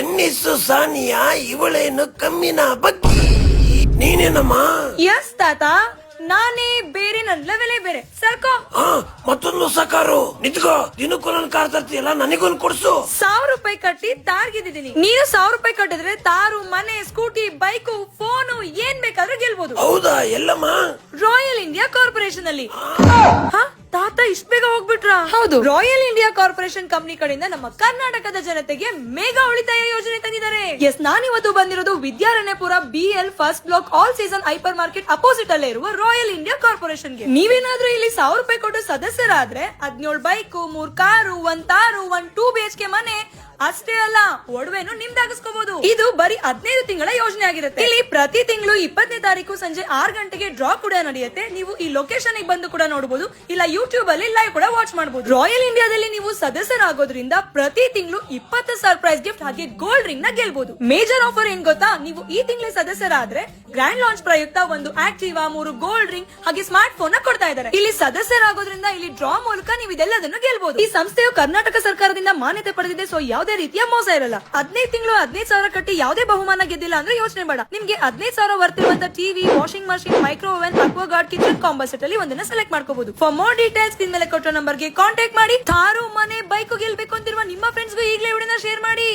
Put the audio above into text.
ಕನ್ನಿಸು ಸಾನಿಯಾ ಇವಳೇನು ಕಮ್ಮಿನ ಬಗ್ಗೆ ನೀನೇನಮ್ಮ? ಯಸ್ ತಾತ, ನಾನೇ ಬೇರೆ, ನನ್ ಲೆವೆಲೇ ಬೇರೆ. ಸರ್ಕೋ. ಮತ್ತೊಂದು ಸಕಾರು ನಿಂತ್ಕೋ. ದಿನಕ್ಕೂ ನನ್ ಕಾರ್ ತರ್ತೀಯಲ್ಲ, ನನಗೊಂದು ಕೊಡ್ಸು. 1000 ರೂಪಾಯಿ ಕಟ್ಟಿ ತಾರ್ಗಿದ್ದೀನಿ. ನೀನು 1000 ರೂಪಾಯಿ ಕಟ್ಟಿದ್ರೆ ತಾರು, ಮನೆ, ಸ್ಕೂಟಿ, ಬೈಕು, ಫೋನು ಏನ್ ಬೇಕಾದ್ರೂ ಗೆಲ್ಬಹುದು. ಹೌದಾ? ಎಲ್ಲಮ್ಮ? ರಾಯಲ್ ಇಂಡಿಯಾ ಕಾರ್ಪೊರೇಷನ್ ಅಲ್ಲಿ. ತಾತ ಇಷ್ಟ ಬೇಗ ಹೋಗ್ಬಿಟ್ರ? ಹೌದು, ರಾಯಲ್ ಇಂಡಿಯಾ ಕಾರ್ಪೊರೇಷನ್ ಕಂಪನಿ ಕಡೆಯಿಂದ ನಮ್ಮ ಕರ್ನಾಟಕದ ಜನತೆಗೆ ಮೇಗಾ ಉಳಿತಾಯ ಯೋಜನೆ ತಂದಿದ್ದಾರೆ. ಎಸ್, ನಾನಿವತ್ತು ಬಂದಿರೋದು Vidyaranyapura BL first block all season hypermarket opposite ಅಲ್ಲೇ ಇರುವ ರಾಯಲ್ ಇಂಡಿಯಾ ಕಾರ್ಪೊರೇಷನ್ ಗೆ. ನೀವೇನಾದ್ರೂ ಇಲ್ಲಿ 1000 ರೂಪಾಯಿ ಕೊಟ್ಟು ಸದಸ್ಯರಾದ್ರೆ 17 ಬೈಕು, 3 ಕಾರು, 1 ತಾರು, 1 2 BHK ಮನೆ, ಅಷ್ಟೇ ಅಲ್ಲ ಒಡವೆನು ನಿಮ್ದಾಗಿಸ್ಕೋಬಹುದು. ಇದು ಬರೀ 15 ತಿಂಗಳ ಯೋಜನೆ ಆಗಿರುತ್ತೆ. ಇಲ್ಲಿ ಪ್ರತಿ ತಿಂಗಳು 20ನೇ ತಾರೀಕು ಸಂಜೆ 6 ಗಂಟೆಗೆ ಡ್ರಾ ಕೂಡ ನಡೆಯುತ್ತೆ. ನೀವು ಈ ಲೊಕೇಶನ್ ಬಂದು ಕೂಡ ನೋಡಬಹುದು, ಇಲ್ಲ ಯೂಟ್ಯೂಬ್ ಅಲ್ಲಿ ಲೈವ್ ಕೂಡ ವಾಚ್ ಮಾಡಬಹುದು. ರಾಯಲ್ ಇಂಡಿಯಾದಲ್ಲಿ ನೀವು ಸದಸ್ಯರಾಗೋದ್ರಿಂದ ಪ್ರತಿ ತಿಂಗಳು 20 ಸರ್ಪ್ರೈಸ್ ಗಿಫ್ಟ್ ಹಾಗೆ ಗೋಲ್ಡ್ ರಿಂಗ್ ನ ಗೆಲ್ಬಹುದು. ಮೇಜರ್ ಆಫರ್ ಏನ್ ಗೊತ್ತಾ? ನೀವು ಈ ತಿಂಗಳ ಸದಸ್ಯರಾದ್ರೆ ಗ್ರ್ಯಾಂಡ್ ಲಾಂಚ್ ಪ್ರಯುಕ್ತ 1 ಆಕ್ಟಿವಾ, 3 ಗೋಲ್ಡ್ ರಿಂಗ್ ಹಾಗೆ ಸ್ಮಾರ್ಟ್ ಫೋನ್ ನ ಕೊಡ್ತಾ ಇದ್ದಾರೆ. ಇಲ್ಲಿ ಸದಸ್ಯರಾಗೋದ್ರಿಂದ ಇಲ್ಲಿ ಡ್ರಾ ಮೂಲಕ ನೀವು ಇದೆಲ್ಲದನ್ನು ಗೆಲ್ಬಹುದು. ಈ ಸಂಸ್ಥೆಯು ಕರ್ನಾಟಕ ಸರ್ಕಾರದಿಂದ ಮಾನ್ಯತೆ ಪಡೆದಿದೆ. ಸೊ ಯಾವುದೇ ರೀತಿಯ ಮೋಸ ಇರಲ್ಲ. 15 ತಿಂಗಳು 15,000 ಕಟ್ಟಿ ಯಾವುದೇ ಬಹುಮಾನ ಗೆದ್ದಿಲ್ಲ ಅಂದ್ರೆ ಯೋಚನೆ ಬೇಡ. ನಿಮ್ಗೆ 15,000 ವರ್ತಿರುವಂತ TV, washing machine, micro oven, Aquaguard, kitchen combo set ಅಲ್ಲಿ ಒಂದನ್ನ ಸೆಲೆಕ್ಟ್ ಮಾಡ್ಕೋಬಹುದು. ಫಾರ್ ಮೋರ್ ಡೀಟೇಲ್ಸ್ ಸ್ಕ್ರೀನ್ ಮೇಲೆ ಕೊಟ್ಟೋ ನಂಬರ್ ಗೆ ಕಾಂಟ್ಯಾಕ್ಟ್ ಮಾಡಿ. ತಾರು, ಮನೆ, ಬೈಕು ಗೆಲ್ಬೇಕು ಅಂತಿರುವ ನಿಮ್ಮ ಫ್ರೆಂಡ್ಸ್ ಗೂ ಈಗಲೇ ವಿಡಿಯೋನ ಶೇರ್ ಮಾಡಿ.